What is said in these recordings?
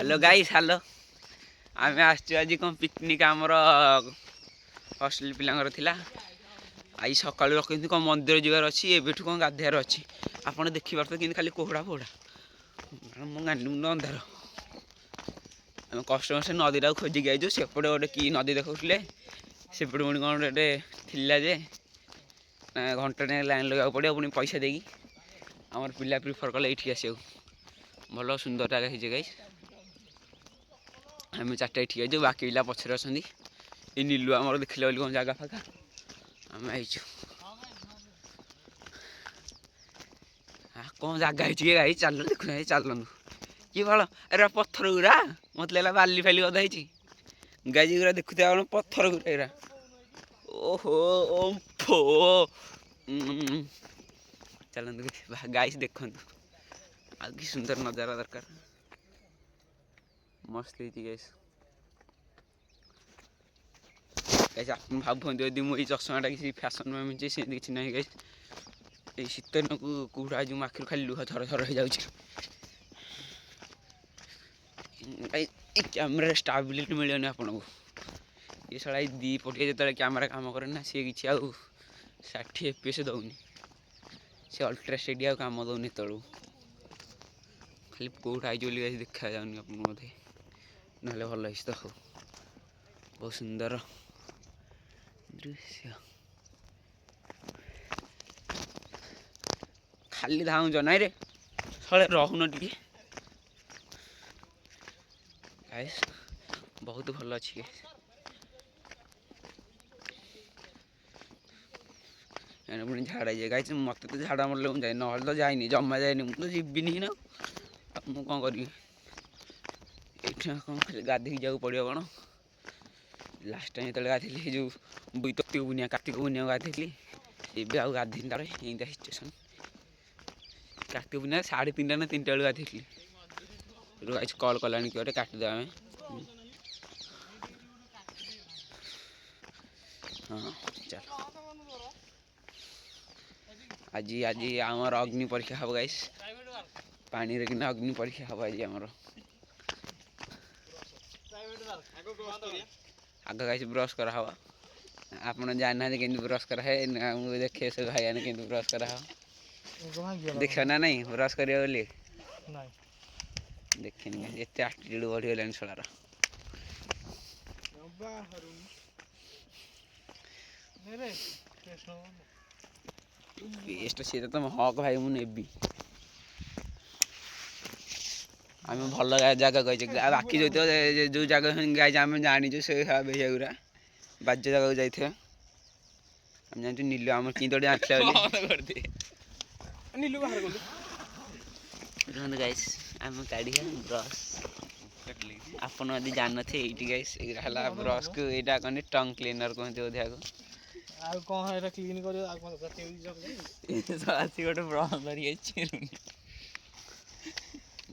Hello guys hello आम आज कौन पिकनिक आमर हस्टेल पिलांर थिला आज सका रखी कौन मंदिर जबार अच्छी एवं कौन गाधार अच्छी आपड़ देखिपार कि खाली कोहड़ा फोहड़ा मुझे अंधार आम कष्ट से नदी टाक खोजिक आईचु सेपटे गोटे कि नदी देखुले सेपटे पुणी कौन गोटे थिला जे घंटे लाइन लगा पड़ो पुणी पैसा देगी आमर पिला प्रिफर कले ये आस भल सुंदर जगह है गाइस आम चार्टा ये आइज बाकी पिला पचर अच्छा ये नीलू आम देखिले बोली कौन जगह फाका आम आईचु कौन जगह है गाई चल देखुना चलनु कि भल अरे पत्थर गुरा मत लगा बाली फाली गदा गाई गुरा देखुता पत्थर गुरा ओहो ओम्फो चलते गाइस देखु आ कि सुंदर नजारा दरकार मस्त गाइस गाइस आप भावती यदि मुझे चषमाटा किसी फैशन में मिलचे से किसी ना गाइस ये शीत दिन को कूड़ा जो आखिर खाली लुह थर थर हो जाए कैमेरा स्टाबिलिटी मिलनी आपको ये साला दी पटिया जो कैमेरा काम करे ना सी कि 60 FPS दौनी से अल्ट्रा स्टेडिया काम दौनी तलू खाली कौटा आई बोली देखा जाऊनी आप ना भल तो बहुत सुंदर दृश्य खाली धाउच ना रे सले रहन टे बहुत भल अच्छी पुणी झाड़ा जाए गाई मत तो झाड़ा मरले मुझे जाए ना तो जाए जमा जाए मुझे जीविनी ना मुझे कौन करी ये कौन खाली गाधे जाऊँ पड़ो कौन लास्ट टाइम जो गाधेली जो कार्तिक पूर्णिया गाधेली ए आउ गाधेनी तार ये सिचुएसन कार्तिक पूर्णिया 3:30 ना 3टा बेलू गाधेली गाइस कॉल कला किए काटिदे आम हाँ चल आज आज आमर अग्नि परीक्षा हम गाइस पानी रे किना अग्नि परीक्षा हम आज आमर आग गाइस ब्रश करा हवा आपन जानना के ब्रश करा है देखे से भाई ने के ब्रश करा हवा देखो ना नहीं ब्रश करियो बोली देखनी एत एटीट्यूड बढ़ी गलानी छलार पेस्ट सी तो हक भाई मुझे आम भल जगह कही बाकी जो जगह गाई आम जाचु से गुरा बाज्य जगह जाइए आम जान नीलू आम कि गाइस आम काढ़िया ब्रश आपन यदि जान थे ये गाइस है ब्रश को यहाँ कहते टंग क्लीनर कहते बोधे गोटे ब्रश धरी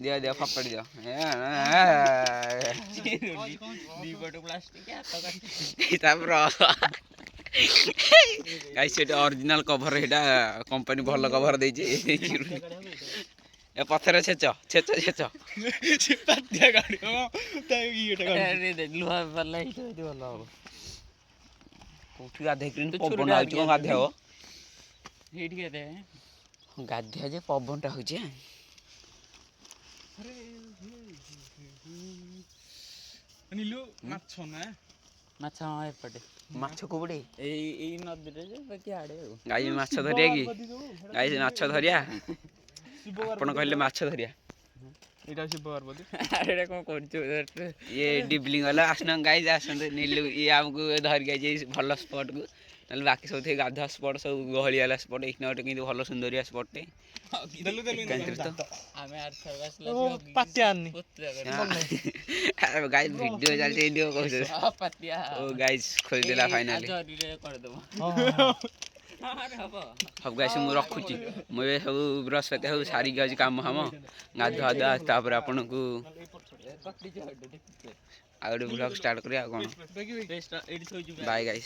दिया दिया फपड़ दिया ओरिजिनल कवर यहाँ कंपनी भल कवर दे पथर छेच छेच छेच लुहा भल गाधे पवन आ गाधे गाधे जे पवन टा हो नीलू माछ ना माछ हाँ एपटे माछ कोबड़े ए नदी रे बाकी आड़े गाई माछ धरिया कि गाई माछ धरिया आपण कहले माछ धरिया एटा शिव पार्वती अरे कौन कर ये डिबलिंग वाला आसना गाई आसते नीलू ये आमको धर गई भल स्पट को ना बाकी सब गाधा स्पट सब गहली वाला स्पट एक गोटे कि भल सुंदरिया स्पटे गाइस वीडियो चलते गाइस खोजदेला फाइनली सब गाइस मु रखुची मुझे सब ब्रश करते सब सारी गज काम हम गाधा गाधा तापर आपन को आ ब्लॉग स्टार्ट करिया कोन बाय गाइस।